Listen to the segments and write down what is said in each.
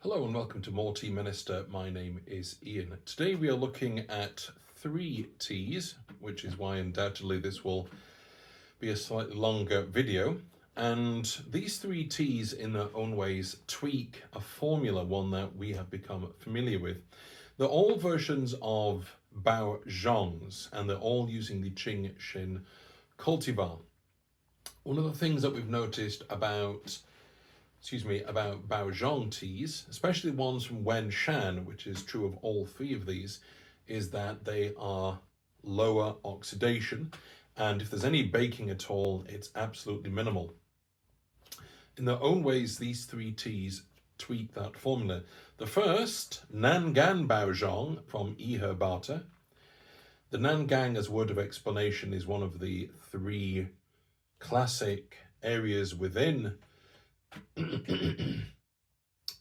Hello and welcome to More Tea Minister. My name is Ian. Today we are looking at 3 teas, which is why undoubtedly this will be a slightly longer video. And these 3 teas in their own ways tweak a formula, one that we have become familiar with. They're all versions of Baozhongs and they're all using the Qing Xin cultivar. One of the things that we've noticed about Baozhong teas, especially ones from Wenshan, which is true of all 3 of these, is that they are lower oxidation, and if there's any baking at all, it's absolutely minimal. In their own ways, these 3 teas tweak that formula. The first, Nangang Baozhong from higher-oxidation. The Nangang, as a word of explanation, is one of the 3 classic areas within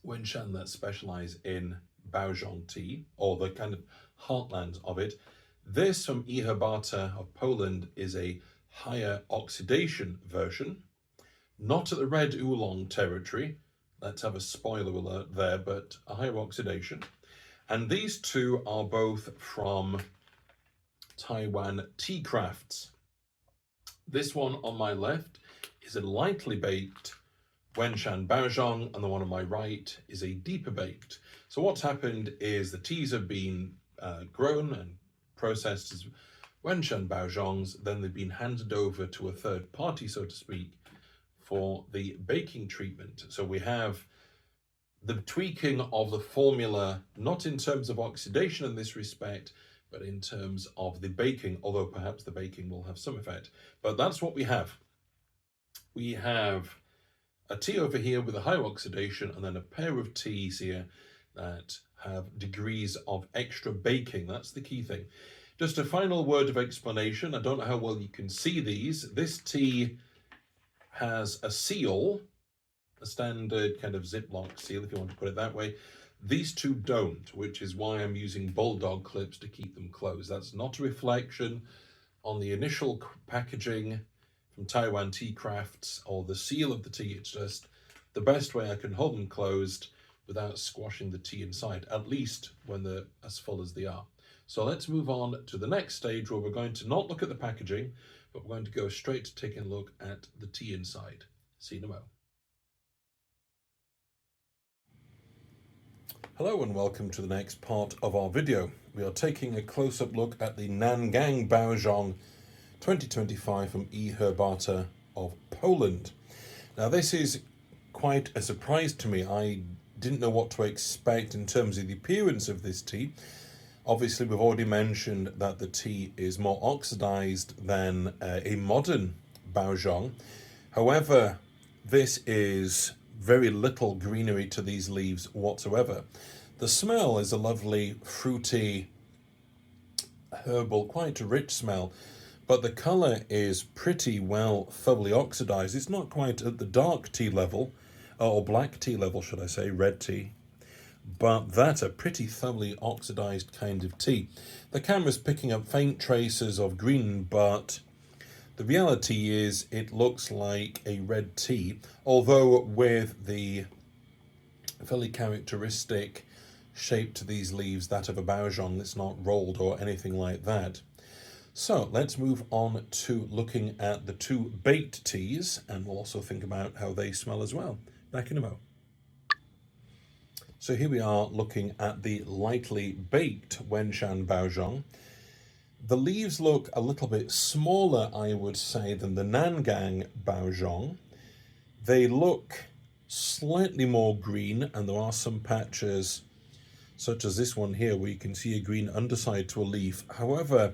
Wenshan that specialize in Baozhong tea, or the kind of heartland of it. This from higher-oxidation of Poland is a higher oxidation version, not at the red oolong territory. Let's have a spoiler alert there, but a higher oxidation. And these 2 are both from Taiwan tea crafts. This one on my left is a lightly baked Wenshan Baozhong, and the one on my right is a deeper baked. So what's happened is the teas have been grown and processed as Wenshan Baozhongs, then they've been handed over to a third party, so to speak, for the baking treatment. So we have the tweaking of the formula, not in terms of oxidation in this respect, but in terms of the baking, although perhaps the baking will have some effect. But that's what we have. We have a tea over here with a higher oxidation, and then a pair of teas here that have degrees of extra baking. That's the key thing. Just a final word of explanation. I don't know how well you can see these. This tea has a seal, a standard kind of Ziploc seal, if you want to put it that way. These 2 don't, which is why I'm using bulldog clips to keep them closed. That's not a reflection on the initial packaging from Taiwan Tea Crafts or the seal of the tea. It's just the best way I can hold them closed without squashing the tea inside, at least when they're as full as they are. So let's move on to the next stage, where we're going to not look at the packaging, but we're going to go straight to taking a look at the tea inside. See you in a moment. Hello and welcome to the next part of our video. We are taking a close-up look at the Nangang Baozhong 2025 from higher-oxidation of Poland. Now this is quite a surprise to me. I didn't know what to expect in terms of the appearance of this tea. Obviously we've already mentioned that the tea is more oxidized than a modern Baozhong. However, this is very little greenery to these leaves whatsoever. The smell is a lovely fruity, herbal, quite a rich smell. But the colour is pretty well thoroughly oxidized. It's not quite at the dark tea level, or black tea level, should I say, red tea. But that's a pretty thoroughly oxidized kind of tea. The camera's picking up faint traces of green, but the reality is it looks like a red tea, although with the fairly characteristic shape to these leaves, that of a Baozhong, that's not rolled or anything like that. So let's move on to looking at the 2 baked teas, and we'll also think about how they smell as well. Back in a moment. So here we are looking at the lightly baked Wenshan Baozhong. The leaves look a little bit smaller, I would say, than the Nangang Baozhong. They look slightly more green, and there are some patches, such as this one here, where you can see a green underside to a leaf. However,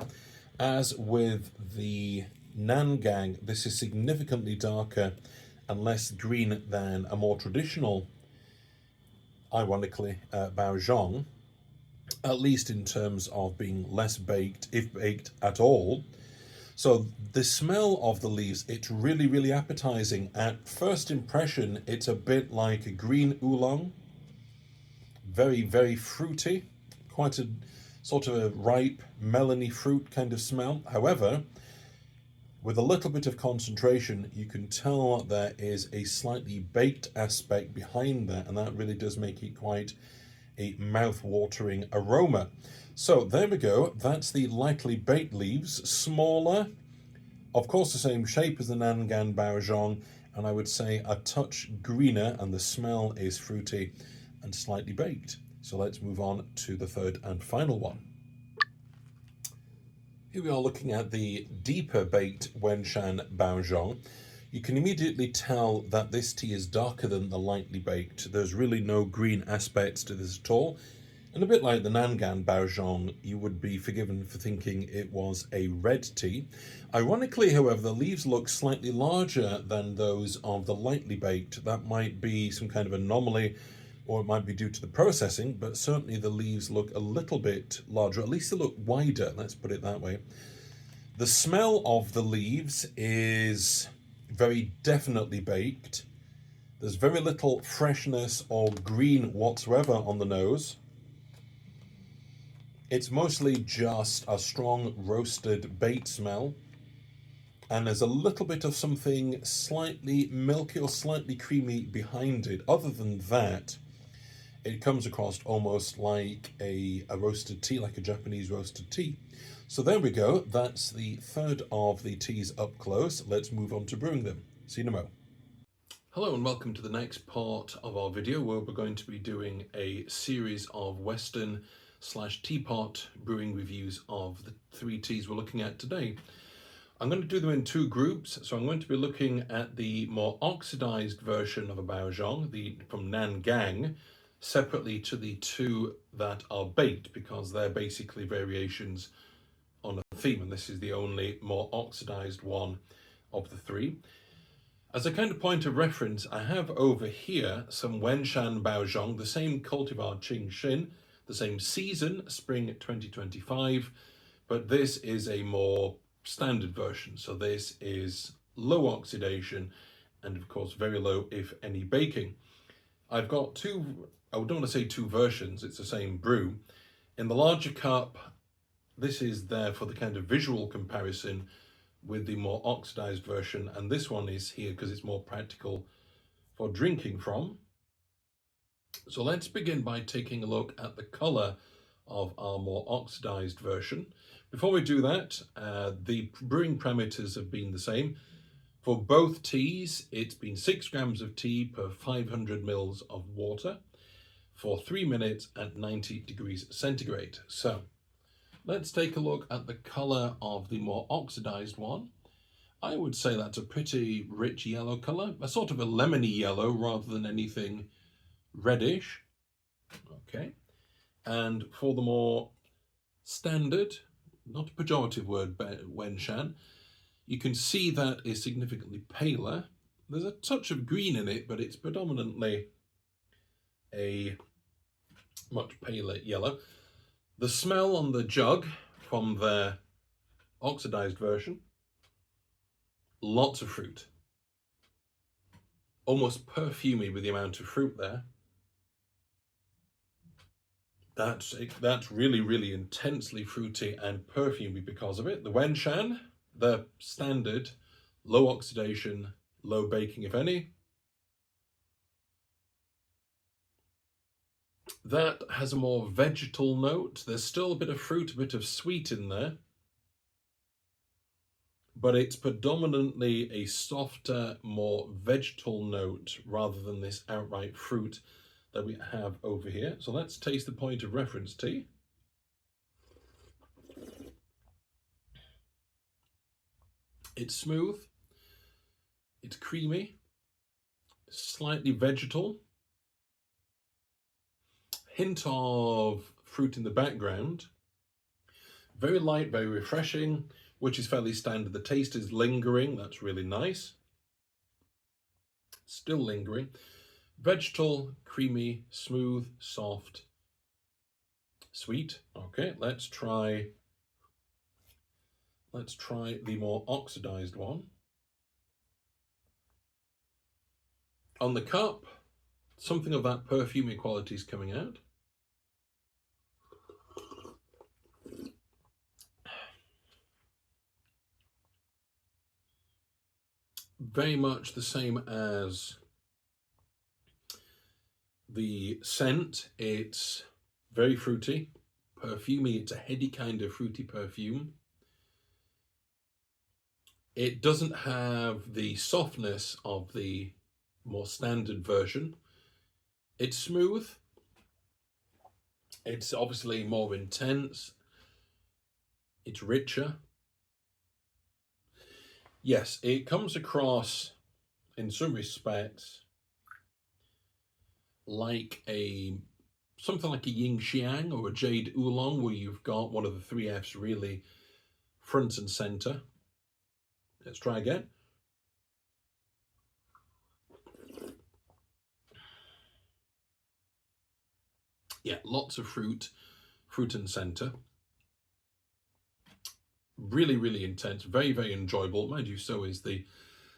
as with the Nangang, this is significantly darker and less green than a more traditional, ironically, Baozhong, at least in terms of being less baked, if baked at all. So the smell of the leaves, it's really, really appetizing. At first impression, it's a bit like a green oolong. Very, very fruity, quite a sort of a ripe, melony fruit kind of smell. However, With a little bit of concentration, you can tell there is a slightly baked aspect behind that, and that really does make it quite a mouth-watering aroma. So there we go, that's the lightly baked leaves, smaller, of course the same shape as the Nangang Baozhong, and I would say a touch greener, and the smell is fruity and slightly baked. So let's move on to the third and final one. Here we are looking at the deeper baked Wenshan Baozhong. You can immediately tell that this tea is darker than the lightly baked. There's really no green aspects to this at all. And a bit like the Nangang Baozhong, you would be forgiven for thinking it was a red tea. Ironically, however, the leaves look slightly larger than those of the lightly baked. That might be some kind of anomaly, or it might be due to the processing, but certainly the leaves look a little bit larger, at least they look wider, let's put it that way. The smell of the leaves is very definitely baked. There's very little freshness or green whatsoever on the nose. It's mostly just a strong roasted baked smell, and there's a little bit of something slightly milky or slightly creamy behind it. Other than that, it comes across almost like a roasted tea, like a Japanese roasted tea. So there we go, that's the third of the teas up close. Let's move on to brewing them. See you in a mo. Hello and welcome to the next part of our video, where we're going to be doing a series of Western / Teapot brewing reviews of the three teas we're looking at today. I'm going to do them in two groups, so I'm going to be looking at the more oxidized version of a Baozhong, from Nangang, separately to the two that are baked, because they're basically variations on a theme, and this is the only more oxidized one of the three. As a kind of point of reference, I have over here some Wenshan Baozhong, the same cultivar Qingxin, the same season, spring 2025, but this is a more standard version. So this is low oxidation and of course very low, if any, baking. I've got two, I don't want to say two versions, it's the same brew. In the larger cup, this is there for the kind of visual comparison with the more oxidized version, and this one is here because it's more practical for drinking from. So let's begin by taking a look at the color of our more oxidized version. Before we do that, the brewing parameters have been the same. For both teas, it's been 6 grams of tea per 500 mils of water for 3 minutes at 90 degrees centigrade. So let's take a look at the color of the more oxidized one. I would say that's a pretty rich yellow color, a sort of a lemony yellow rather than anything reddish. Okay. And for the more standard, not a pejorative word, Wenshan, you can see that is significantly paler. There's a touch of green in it, but it's predominantly a much paler yellow. The smell on the jug from their oxidized version, lots of fruit. Almost perfumey with the amount of fruit there. That's really, really intensely fruity and perfumey because of it. The Wenshan, the standard, low oxidation, low baking, if any. That has a more vegetal note. There's still a bit of fruit, a bit of sweet in there, but it's predominantly a softer, more vegetal note rather than this outright fruit that we have over here. So let's taste the point of reference tea. It's smooth, it's creamy, slightly vegetal, hint of fruit in the background, very light, very refreshing, which is fairly standard. The taste is lingering, that's really nice. Still lingering. Vegetal, creamy, smooth, soft, sweet. Okay, let's try the more oxidized one. On the cup, something of that perfumey quality is coming out. very much the same as the scent. It's very fruity, perfumey. It's a heady kind of fruity perfume. It doesn't have the softness of the more standard version. It's smooth. It's obviously more intense. It's richer. Yes, it comes across in some respects like something like a yin xiang or a jade oolong, where you've got one of the three F's really front and center. Let's try again. Yeah, lots of fruit and center. Really, really intense, very, very enjoyable. Mind you, so is the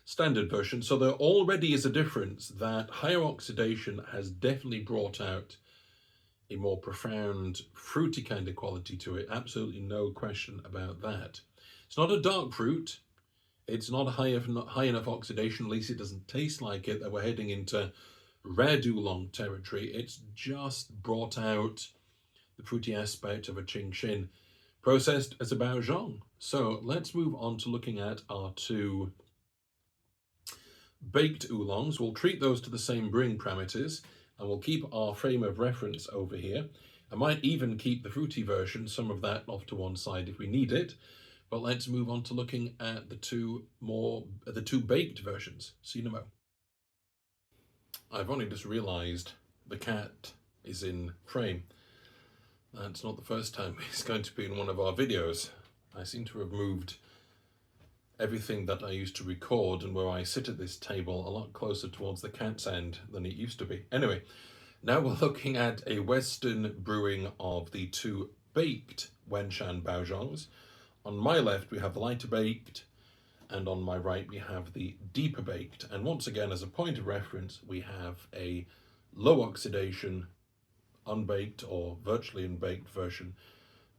standard version. So there already is a difference that higher oxidation has definitely brought out a more profound, fruity kind of quality to it. Absolutely no question about that. It's not a dark fruit. It's not high enough oxidation, at least it doesn't taste like it, that we're heading into red oolong territory. It's just brought out the fruity aspect of a Qingxin, processed as a Baozhong. So let's move on to looking at our two baked oolongs. We'll treat those to the same brewing parameters, and we'll keep our frame of reference over here. I might even keep the fruity version, some of that off to one side if we need it. But let's move on to looking at the two baked versions. See you in a moment. I've only just realised the cat is in frame. That's not the first time he's going to be in one of our videos. I seem to have moved everything that I used to record and where I sit at this table a lot closer towards the cat's end than it used to be. Anyway, now we're looking at a Western brewing of the two baked Wenshan Baozhongs. On my left, we have the lighter baked, and on my right, we have the deeper baked. And once again, as a point of reference, we have a low oxidation, unbaked or virtually unbaked version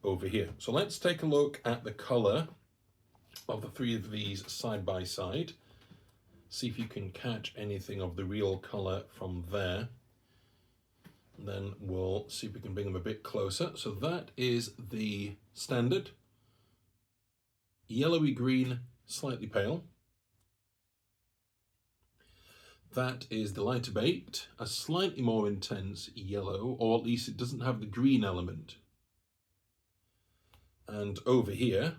over here. So let's take a look at the color of the three of these side by side. See if you can catch anything of the real color from there. And then we'll see if we can bring them a bit closer. So that is the standard. Yellowy green, slightly pale. That is the lighter baked, a slightly more intense yellow, or at least it doesn't have the green element. And over here,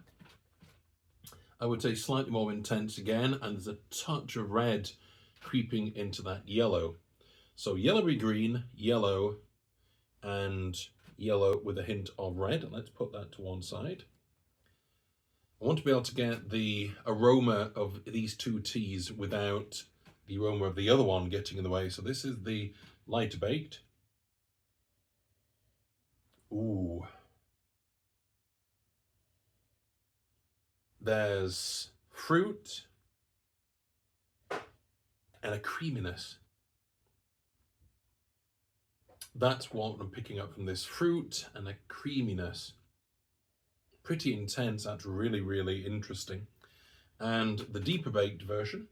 I would say slightly more intense again, and there's a touch of red creeping into that yellow. So yellowy green, yellow, and yellow with a hint of red. Let's put that to one side. I want to be able to get the aroma of these two teas without the aroma of the other one getting in the way. So this is the lighter baked. Ooh. There's fruit and a creaminess. That's what I'm picking up from this, fruit and a creaminess. Pretty intense. That's really, really interesting. And the deeper baked version.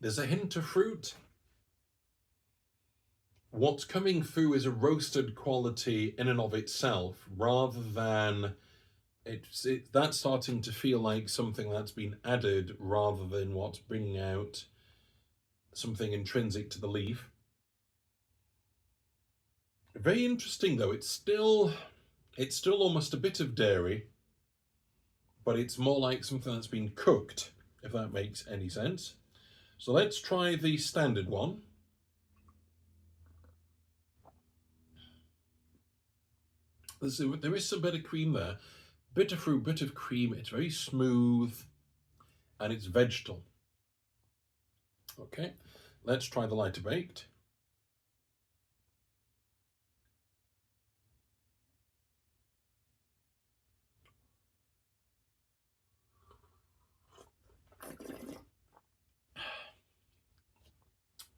There's a hint of fruit. What's coming through is a roasted quality in and of itself, rather than that's starting to feel like something that's been added rather than what's bringing out something intrinsic to the leaf. Very interesting though. It's still almost a bit of dairy, but it's more like something that's been cooked, if that makes any sense. So let's try the standard one. There is some bit of cream there. Bit of fruit, bit of cream. It's very smooth and it's vegetal. Okay, let's try the lighter baked.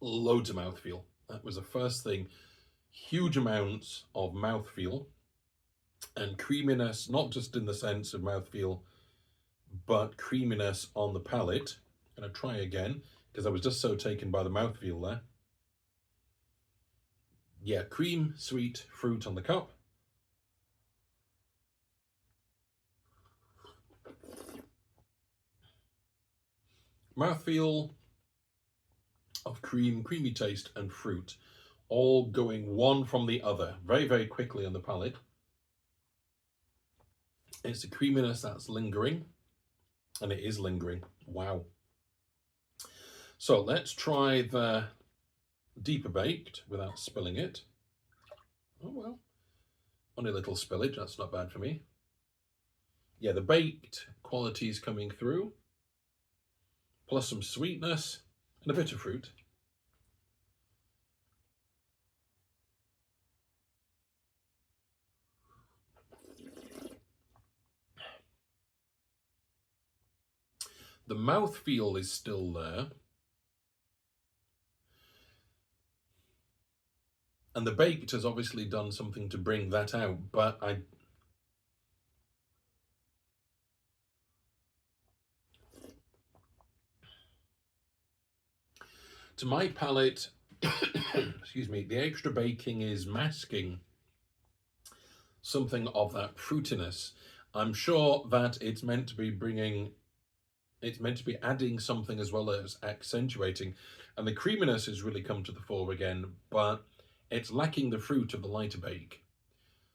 Loads of mouthfeel. That was the first thing. Huge amounts of mouthfeel. and creaminess, not just in the sense of mouthfeel, but creaminess on the palate. I'm going to try again because I was just so taken by the mouthfeel there. Yeah, cream, sweet, fruit on the cup. Mouthfeel of cream, creamy taste, and fruit, all going one from the other very, very quickly on the palate. It's a creaminess that's lingering, and it is lingering. Wow. So let's try the deeper baked without spilling it. Oh well, only a little spillage, that's not bad for me. Yeah, the baked quality is coming through, plus some sweetness and a bit of fruit. The mouthfeel is still there. And the baked has obviously done something to bring that out, but to my palate, excuse me, the extra baking is masking something of that fruitiness. I'm sure that it's meant to be adding something as well as accentuating. And the creaminess has really come to the fore again, but it's lacking the fruit of the lighter bake.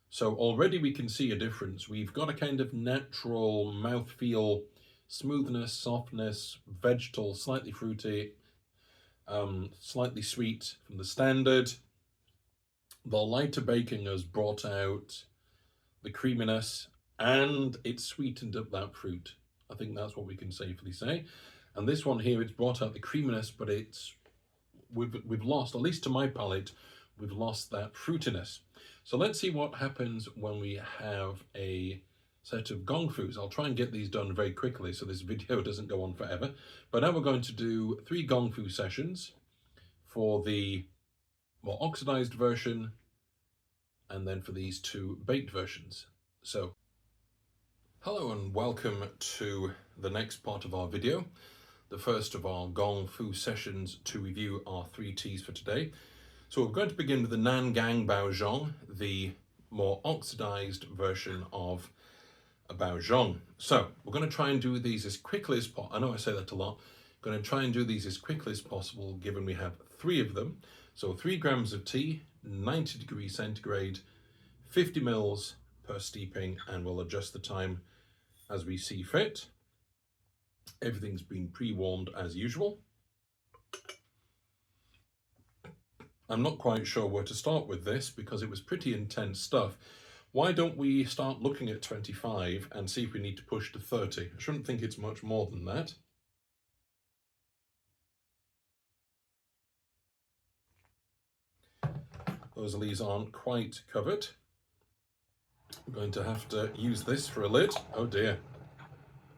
So already we can see a difference. We've got a kind of natural mouthfeel, smoothness, softness, vegetal, slightly fruity, slightly sweet from the standard. The lighter baking has brought out the creaminess and it's sweetened up that fruit. I think that's what we can safely say. And this one here, it's brought out the creaminess, but we've lost, at least to my palate, we've lost that fruitiness. So let's see what happens when we have a set of Gongfus. I'll try and get these done very quickly so this video doesn't go on forever. But now we're going to do 3 Gongfu sessions for the more oxidized version and then for these 2 baked versions. So, hello and welcome to the next part of our video, the first of our Gongfu sessions to review our 3 teas for today. So we're going to begin with the Nangang Baozhong, the more oxidized version of a Baozhong. So we're going to try and do these as quickly as possible. I know I say that a lot. I'm going to try and do these as quickly as possible, given we have 3 of them. So 3 grams of tea, 90 degrees centigrade, 50 mils per steeping, and we'll adjust the time as we see fit. Everything's been pre-warmed as usual. I'm not quite sure where to start with this because it was pretty intense stuff. Why don't we start looking at 25 and see if we need to push to 30? I shouldn't think it's much more than that. Those leaves aren't quite covered. I'm going to have to use this for a lid. Oh dear,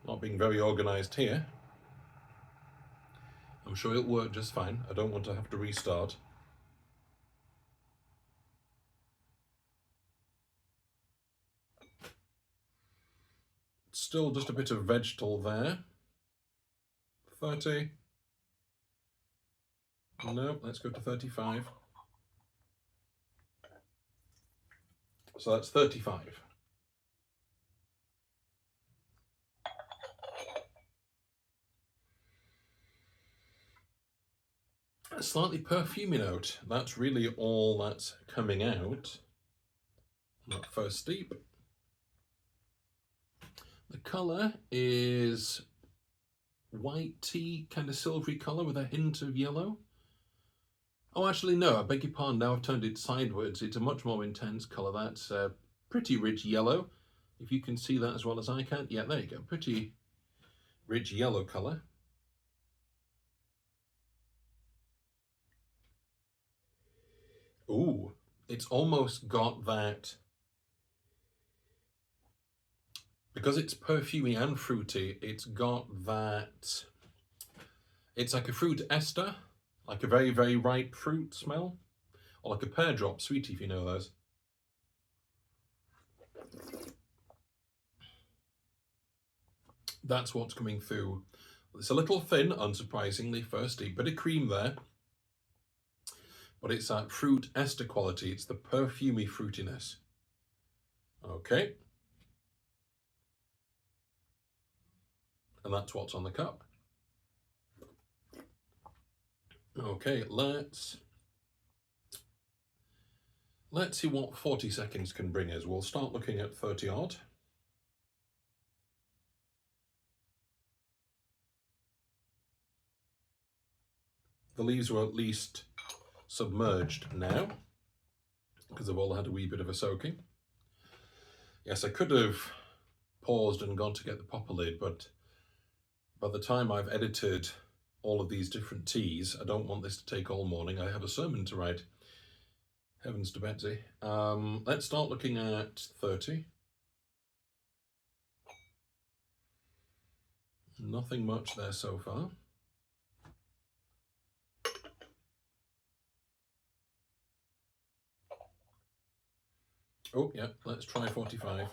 not being very organised here. I'm sure it'll work just fine. I don't want to have to restart. Still just a bit of vegetal there. 30. No, let's go to 35. So that's 35. A slightly perfumey note. That's really all that's coming out on that first steep. The colour is white tea, kind of silvery colour with a hint of yellow. Oh, actually, no, I beg your pardon. Now I've turned it sideways. It's a much more intense colour. That's a pretty rich yellow. If you can see that as well as I can. Yeah, there you go. Pretty rich yellow colour. Ooh, it's almost got that, because it's perfumey and fruity, it's got that, it's like a fruit ester, like a very, very ripe fruit smell, or like a pear drop sweetie, if you know those. That's what's coming through. It's a little thin, unsurprisingly, firstly, bit of cream there. But it's that fruit ester quality. It's the perfumey fruitiness. Okay. And that's what's on the cup. Okay, let's see what 40 seconds can bring us. We'll start looking at 30 odd. The leaves were at least submerged now because they've all had a wee bit of a soaking. Yes, I could have paused and gone to get the popper lid, but by the time I've edited all of these different teas, I don't want this to take all morning. I have a sermon to write. Heavens to Betsy. Let's start looking at 30. Nothing much there so far. Oh, yeah, let's try 45.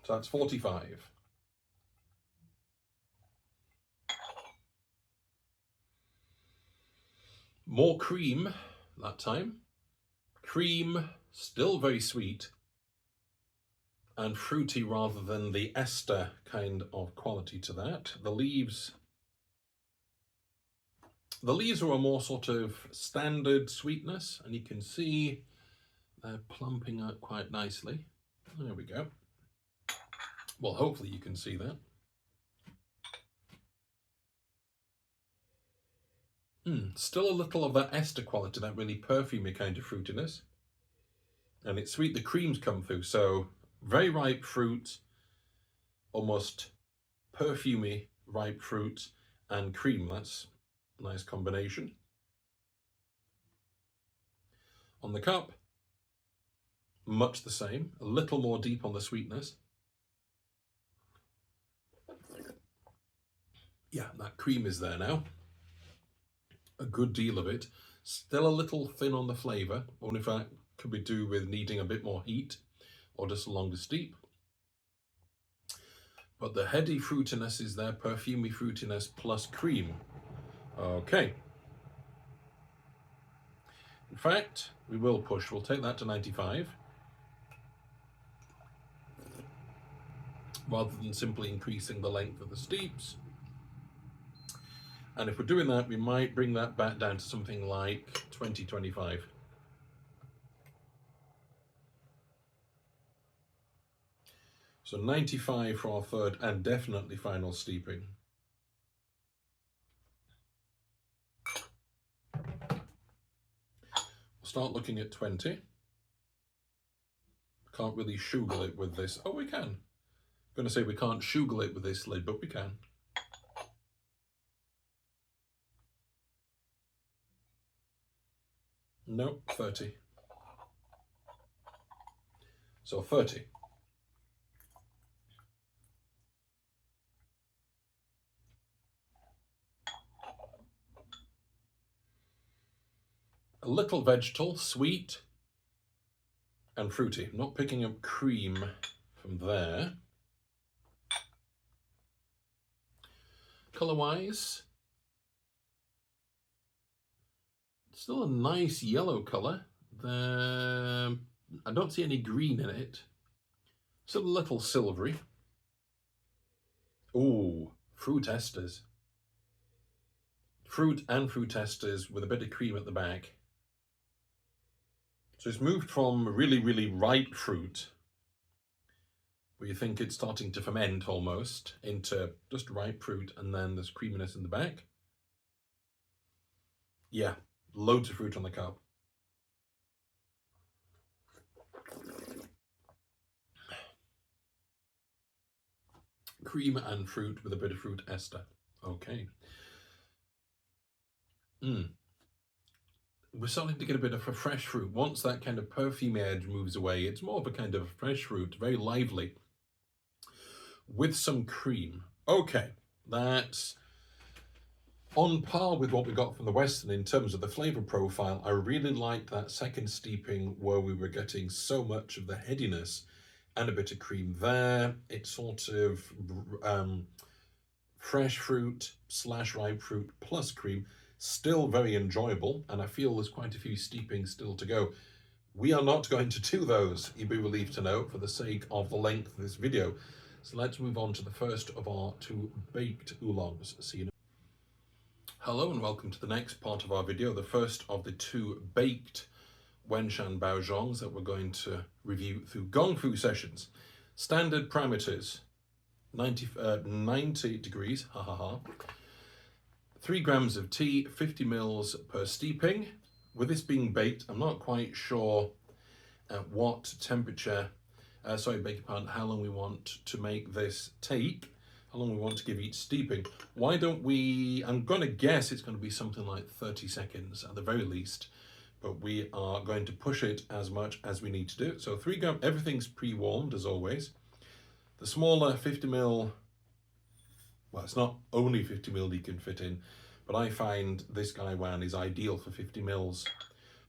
So that's 45. More cream that time. Cream, still very sweet and fruity rather than the ester kind of quality to that. The leaves are a more sort of standard sweetness, and you can see they're plumping out quite nicely. There we go. Well, hopefully you can see that. Still a little of that ester quality, that really perfumey kind of fruitiness. And it's sweet, the creams come through, so very ripe fruit, almost perfumey ripe fruit and cream. That's a nice combination. On the cup, much the same, a little more deep on the sweetness. Yeah, that cream is there now. A good deal of it. Still a little thin on the flavour, or in fact could be due with needing a bit more heat or just a longer steep. But the heady fruitiness is there, perfumey fruitiness plus cream. Okay. In fact, we will push. We'll take that to 95. Rather than simply increasing the length of the steeps. And if we're doing that, we might bring that back down to something like 20, 25. So 95 for our third and definitely final steeping. We'll start looking at 20. Can't really shugle it with this. Oh, we can. I'm going to say we can't shugle it with this lid, but we can. No, 30. So 30. A little vegetal, sweet and fruity. I'm not picking up cream from there. Colour-wise, still a nice yellow colour. I don't see any green in it. Still a little silvery. Ooh, fruit esters. Fruit and fruit esters with a bit of cream at the back. So it's moved from really, really ripe fruit, where you think it's starting to ferment almost, into just ripe fruit, and then there's creaminess in the back. Yeah, loads of fruit on the cup. Cream and fruit with a bit of fruit ester. Okay. We're starting to get a bit of a fresh fruit. Once that kind of perfume edge moves away, it's more of a kind of fresh fruit, very lively, with some cream. Okay, that's On par with what we got from the Western in terms of the flavour profile. I really liked that second steeping where we were getting so much of the headiness and a bit of cream there. It's sort of fresh fruit / ripe fruit plus cream. Still very enjoyable, and I feel there's quite a few steepings still to go. We are not going to do those, you'd be relieved to know, for the sake of the length of this video. So let's move on to the first of our 2 baked oolongs. See you. Hello and welcome to the next part of our video, the first of the 2 baked Wenshan Baozhongs that we're going to review through Gongfu sessions. Standard parameters, 90 degrees, 3 grams of tea, 50 mils per steeping. With this being baked, I'm not quite sure at what temperature, beg your pardon, how long we want to make this take, how long we want to give each steeping. Why don't we, I'm going to guess it's going to be something like 30 seconds at the very least, but we are going to push it as much as we need to do. So 3 grams, everything's pre-warmed as always. The smaller 50 ml, well, it's not only 50 ml you can fit in, but I find this Gaiwan is ideal for 50 mils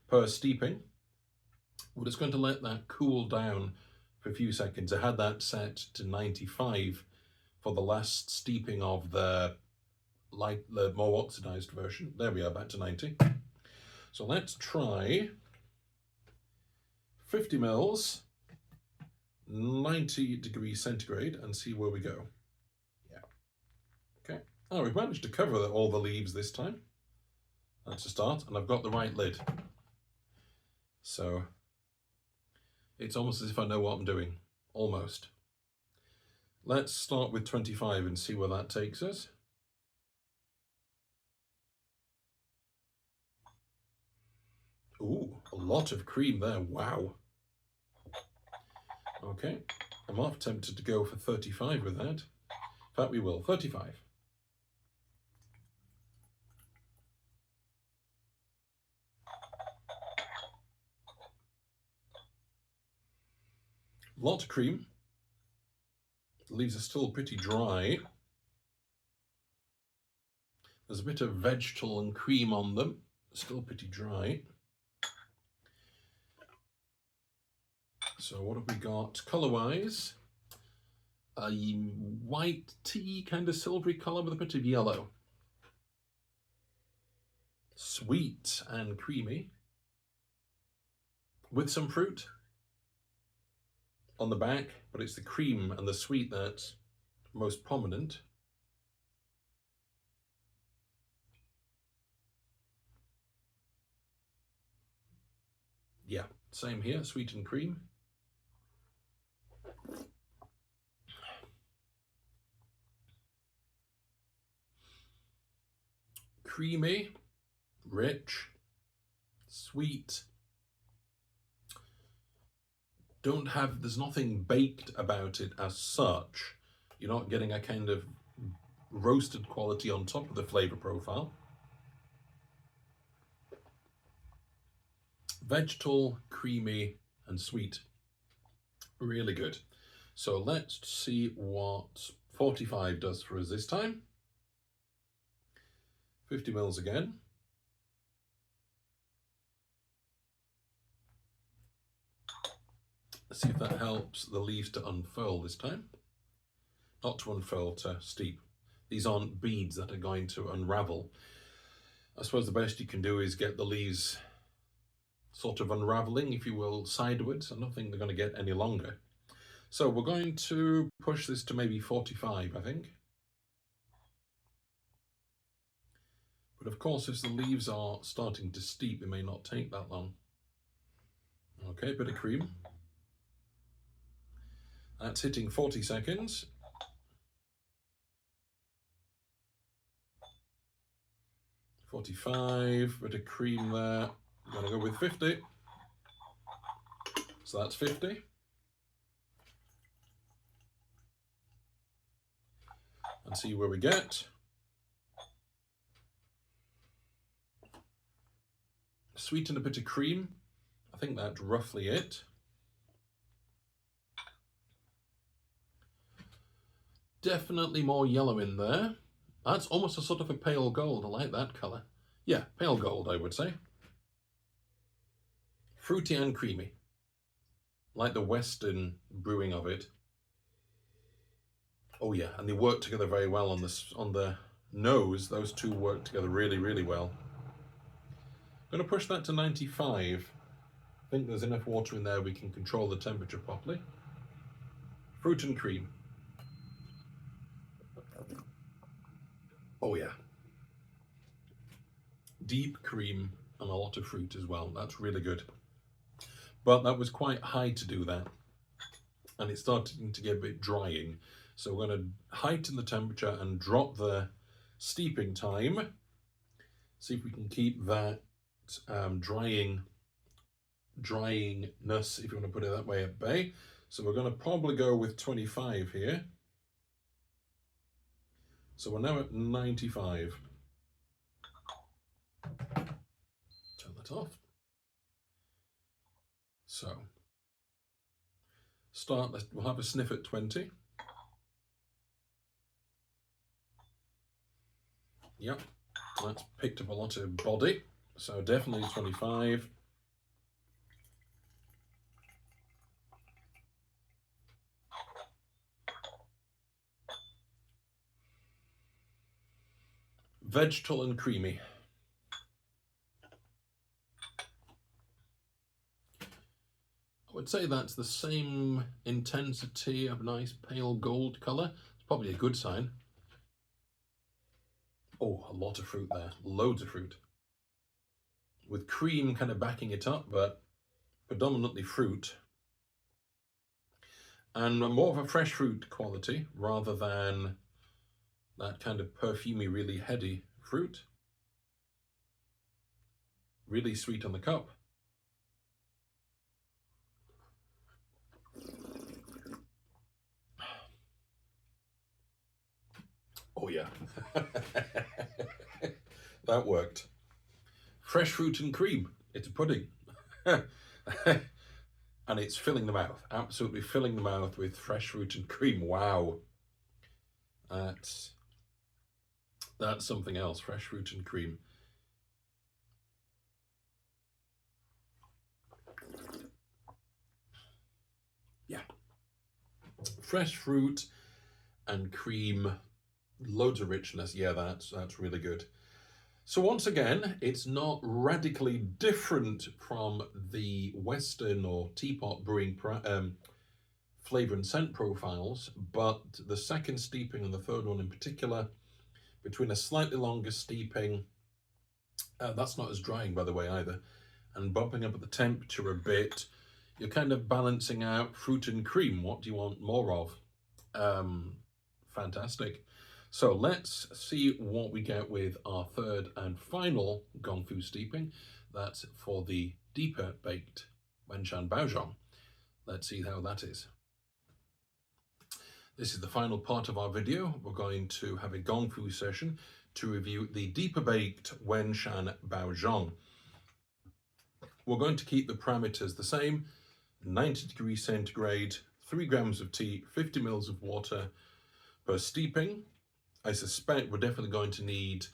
per steeping. We're just going to let that cool down for a few seconds. I had that set to 95 for the last steeping of the more oxidized version. There we are, back to 90. So let's try 50 mils, 90 degrees centigrade, and see where we go. Yeah. Okay. Oh, we've managed to cover all the leaves this time. That's a start, and I've got the right lid. So it's almost as if I know what I'm doing, almost. Let's start with 25 and see where that takes us. Ooh, a lot of cream there, wow. Okay, I'm half tempted to go for 35 with that. In fact, we will, 35. Lot of cream. The leaves are still pretty dry. There's a bit of vegetable and cream on them, still pretty dry. So what have we got colour-wise? A white tea, kind of silvery colour with a bit of yellow. Sweet and creamy. With some fruit on the back, but it's the cream and the sweet that's most prominent. Yeah, same here, sweet and cream. Creamy, rich, sweet. There's nothing baked about it as such. You're not getting a kind of roasted quality on top of the flavour profile. Vegetal, creamy and sweet. Really good. So let's see what 45 does for us this time. 50 mils again. Let's see if that helps the leaves to unfurl this time. Not to unfurl, to steep. These aren't beads that are going to unravel. I suppose the best you can do is get the leaves sort of unraveling, if you will, sideways. I don't think they're going to get any longer. So we're going to push this to maybe 45, I think. But of course, as the leaves are starting to steep, it may not take that long. Okay, bit of cream. That's hitting 40 seconds. $45, bit of cream there. I'm going to go with 50. So that's 50. And see where we get. Sweeten a bit of cream. I think that's roughly it. Definitely more yellow in there. That's almost a sort of a pale gold. I like that colour. Yeah, pale gold, I would say. Fruity and creamy. Like the Western brewing of it. Oh yeah, and they work together very well on this, on the nose. Those two work together really, really well. I'm going to push that to 95. I think there's enough water in there we can control the temperature properly. Fruit and cream. Oh yeah. Deep cream and a lot of fruit as well. That's really good. But that was quite high to do that. And it's starting to get a bit drying. So we're going to heighten the temperature and drop the steeping time. See if we can keep that dryingness, if you want to put it that way, at bay. So we're going to probably go with 25 here. So we're now at 95. Turn that off. So we'll have a sniff at 20. Yep, that's picked up a lot of body. So definitely 25. Vegetal and creamy. I would say that's the same intensity of nice pale gold colour. It's probably a good sign. Oh, a lot of fruit there. Loads of fruit. With cream kind of backing it up, but predominantly fruit. And more of a fresh fruit quality rather than that kind of perfumey, really heady fruit. Really sweet on the cup. Oh yeah. That worked. Fresh fruit and cream. It's a pudding. And it's filling the mouth. Absolutely filling the mouth with fresh fruit and cream. Wow. That's something else. Fresh fruit and cream. Yeah. Fresh fruit and cream. Loads of richness. Yeah, that's really good. So once again, it's not radically different from the Western or Teapot brewing flavour and scent profiles, but the second steeping and the third one in particular, between a slightly longer steeping, that's not as drying by the way either, and bumping up the temperature a bit, you're kind of balancing out fruit and cream. What do you want more of? Fantastic. So let's see what we get with our third and final Gongfu steeping. That's for the deeper baked Wenshan Baozhong. Let's see how that is. This is the final part of our video. We're going to have a Gongfu session to review the deeper baked Wenshan Baozhong. We're going to keep the parameters the same: 90 degrees centigrade, 3 grams of tea, 50 mils of water per steeping. I suspect we're definitely going to need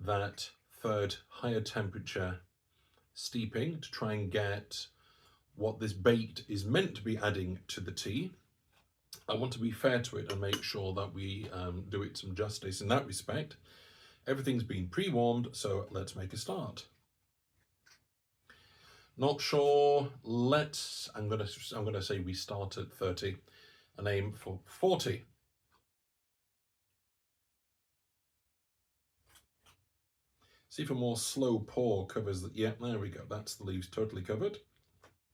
that third higher temperature steeping to try and get what this baked is meant to be adding to the tea. I want to be fair to it and make sure that we do it some justice in that respect. Everything's been pre-warmed, so let's make a start. Not sure. I'm gonna say we start at 30 and aim for 40. See if a more slow pour covers the, yeah, there we go. That's the leaves totally covered.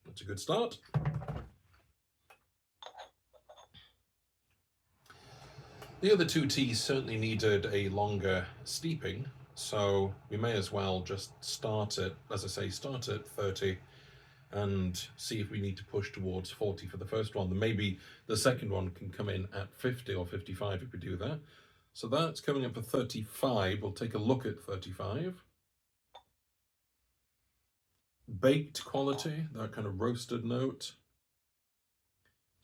That's a good start. The other two teas certainly needed a longer steeping, so we may as well just start at, as I say, start at 30 and see if we need to push towards 40 for the first one. Then maybe the second one can come in at 50 or 55 if we do that. So that's coming up at 35. We'll take a look at 35. Baked quality, that kind of roasted note.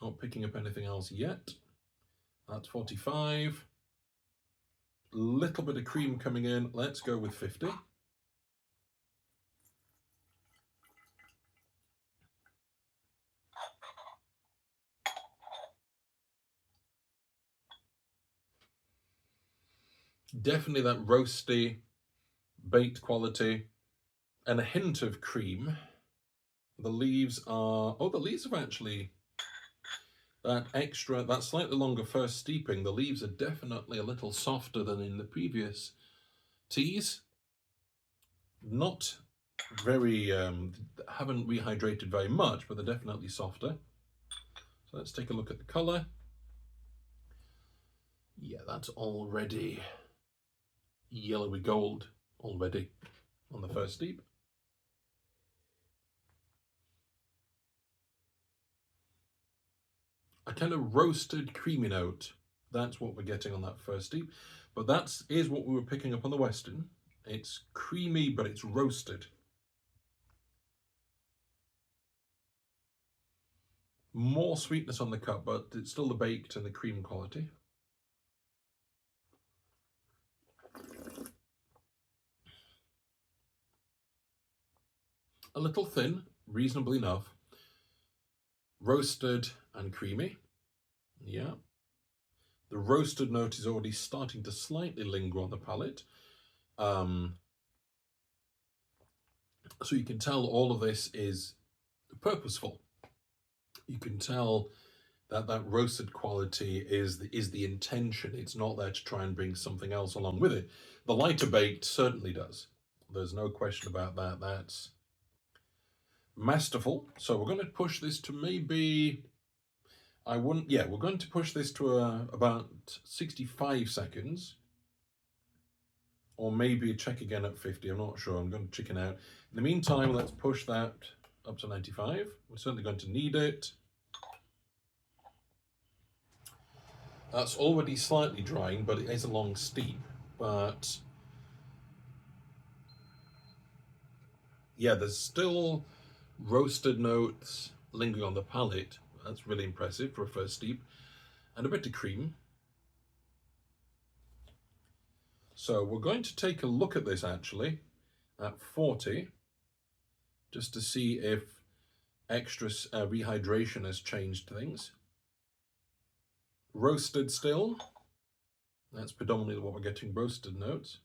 Not picking up anything else yet. That's 45. Little bit of cream coming in. Let's go with 50. Definitely that roasty, baked quality, and a hint of cream. The leaves are, oh, the leaves have actually, that slightly longer first steeping, the leaves are definitely a little softer than in the previous teas. Not very, haven't rehydrated very much, but they're definitely softer. So let's take a look at the colour. Yeah, that's already yellowy gold already on the first steep. A kind of roasted creamy note. That's what we're getting on that first steep. But that is what we were picking up on the Western. It's creamy, but it's roasted. More sweetness on the cup, but it's still the baked and the cream quality. A little thin, reasonably enough. Roasted and creamy. Yeah. The roasted note is already starting to slightly linger on the palate. So you can tell all of this is purposeful. You can tell that that roasted quality is the intention. It's not there to try and bring something else along with it. The lighter baked certainly does. There's no question about that. That's masterful. So we're going to push this to maybe, we're going to push this to about 65 seconds. Or maybe check again at 50, I'm not sure, I'm going to chicken out. In the meantime, let's push that up to 95. We're certainly going to need it. That's already slightly drying, but it is a long steep. But yeah, there's still roasted notes lingering on the palate. That's really impressive for a first steep. And a bit of cream. So we're going to take a look at this actually at 40, just to see if extra rehydration has changed things. Roasted still. That's predominantly what we're getting, roasted notes.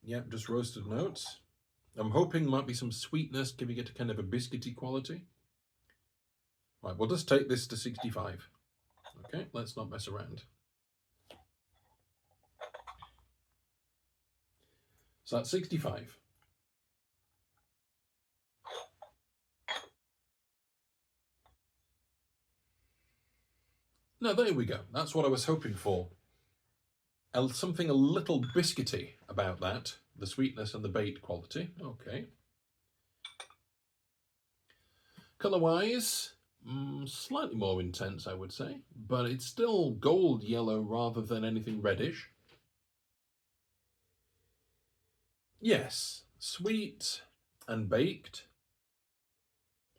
Yep, just roasted notes. I'm hoping there might be some sweetness, giving it a kind of a biscuity quality. Right, we'll just take this to 65. Okay, let's not mess around. So that's 65. Now there we go. That's what I was hoping for. Something a little biscuity about that, the sweetness and the baked quality. Okay. Colour-wise, slightly more intense, I would say, but it's still gold yellow rather than anything reddish. Yes, sweet and baked.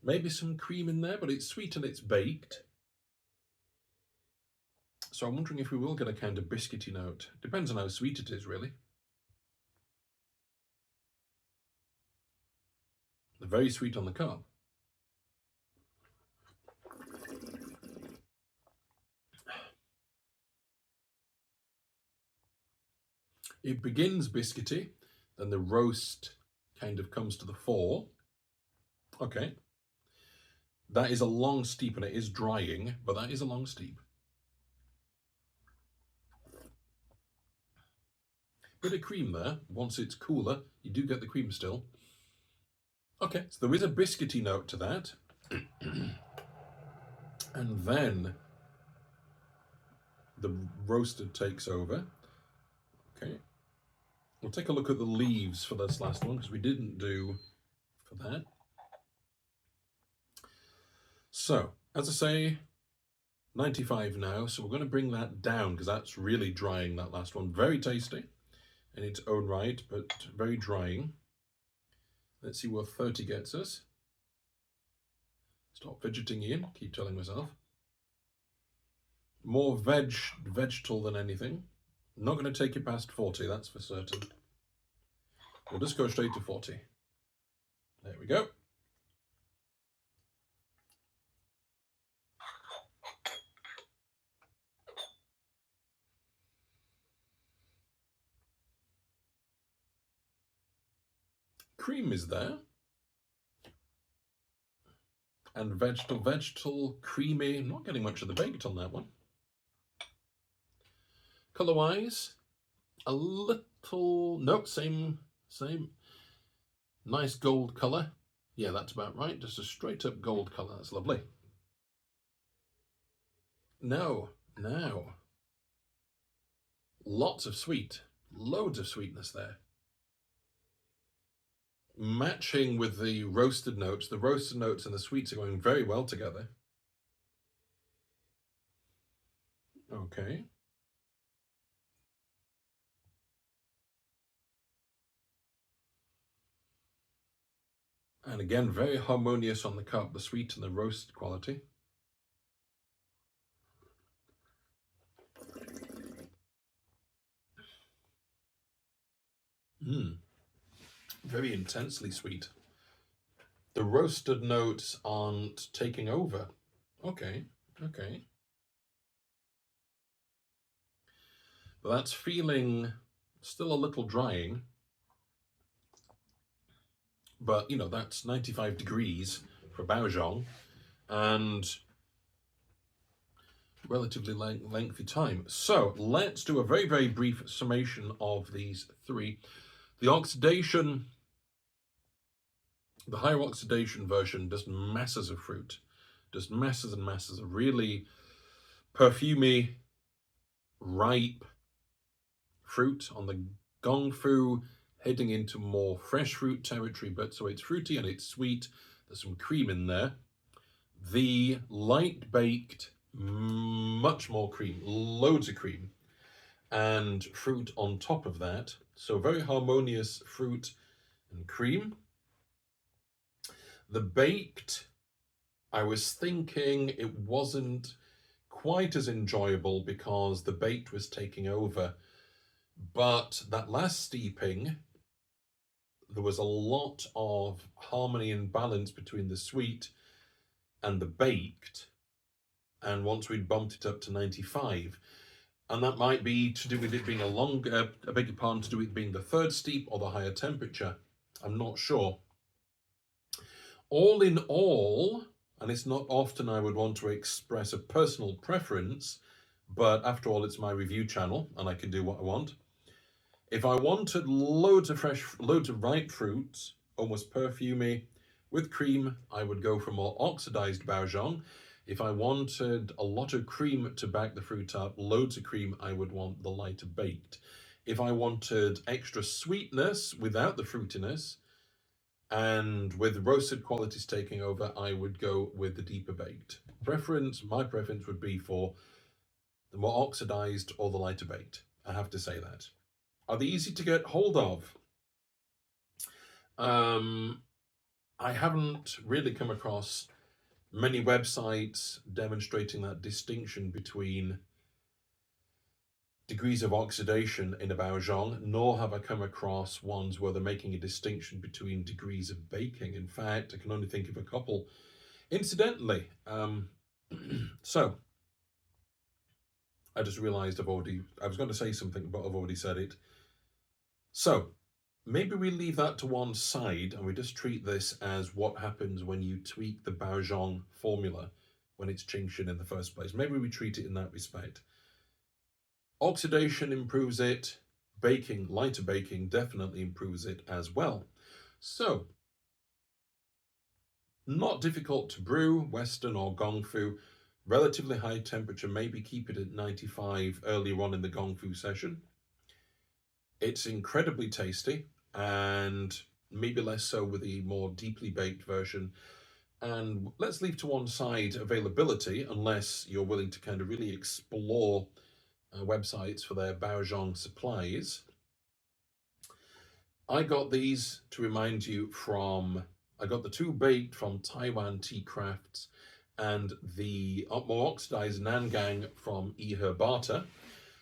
Maybe some cream in there, but it's sweet and it's baked. So I'm wondering if we will get a kind of biscuity note. Depends on how sweet it is, really. They're very sweet on the cup. It begins biscuity, then the roast kind of comes to the fore. Okay. That is a long steep and it is drying, but that is a long steep. Bit of cream there. Once it's cooler, you do get the cream still. Okay, so there is a biscuity note to that. And then the roasted takes over. Okay. We'll take a look at the leaves for this last one, because we didn't do for that. So, as I say, 95 now, so we're going to bring that down, because that's really drying, that last one. Very tasty in its own right, but very drying. Let's see where 30 gets us. Stop fidgeting in, keep telling myself. More vegetal than anything. Not going to take you past 40, that's for certain. We'll just go straight to 40. There we go. Cream is there. And vegetal, creamy. I'm not getting much of the baked on that one. Color-wise, a little, nope, same. Nice gold color. Yeah, that's about right. Just a straight up gold color. That's lovely. Now, lots of sweet, loads of sweetness there. Matching with the roasted notes and the sweets are going very well together. Okay. And again, very harmonious on the cup, the sweet and the roasted quality. Very intensely sweet. The roasted notes aren't taking over. Okay. But that's feeling still a little drying. But, you know, that's 95 degrees for Baozhong and relatively lengthy time. So let's do a very, very brief summation of these three. The oxidation, the higher oxidation version, just masses of fruit, just masses and masses of really perfumey, ripe fruit. On the Gongfu, heading into more fresh fruit territory, but so it's fruity and it's sweet. There's some cream in there. The light baked, much more cream, loads of cream, and fruit on top of that. So very harmonious fruit and cream. The baked, I was thinking it wasn't quite as enjoyable because the baked was taking over. But that last steeping, there was a lot of harmony and balance between the sweet and the baked. And once we'd bumped it up to 95, and that might be to do with it being to do with it being the third steep or the higher temperature. I'm not sure. All in all, and it's not often I would want to express a personal preference, but after all, it's my review channel and I can do what I want. If I wanted loads of ripe fruits, almost perfumey, with cream, I would go for more oxidized Baozhong. If I wanted a lot of cream to back the fruit up, loads of cream, I would want the lighter baked. If I wanted extra sweetness without the fruitiness, and with roasted qualities taking over, I would go with the deeper baked. My preference would be for the more oxidized or the lighter baked. I have to say that. Are they easy to get hold of? I haven't really come across many websites demonstrating that distinction between degrees of oxidation in a Baozhong, nor have I come across ones where they're making a distinction between degrees of baking. In fact, I can only think of a couple. Incidentally, so I just realized I was going to say something, but I've already said it. So maybe we leave that to one side and we just treat this as what happens when you tweak the Baozhong formula when it's Qingshan in the first place. Maybe we treat it in that respect. Oxidation improves it. Lighter baking definitely improves it as well. So, not difficult to brew, Western or Gongfu. Relatively high temperature, maybe keep it at 95 earlier on in the Gongfu session. It's incredibly tasty, and maybe less so with the more deeply baked version. And let's leave to one side availability, unless you're willing to kind of really explore websites for their Baozhong supplies. I got these, to remind you, I got the two baked from Taiwan Tea Crafts, and the more oxidized Nangang from Iherbata.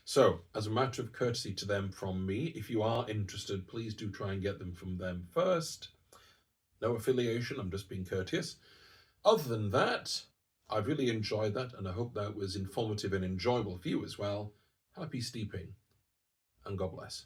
So, as a matter of courtesy to them from me, if you are interested, please do try and get them from them first. No affiliation, I'm just being courteous. Other than that, I've really enjoyed that, and I hope that was informative and enjoyable for you as well. Happy steeping, and God bless.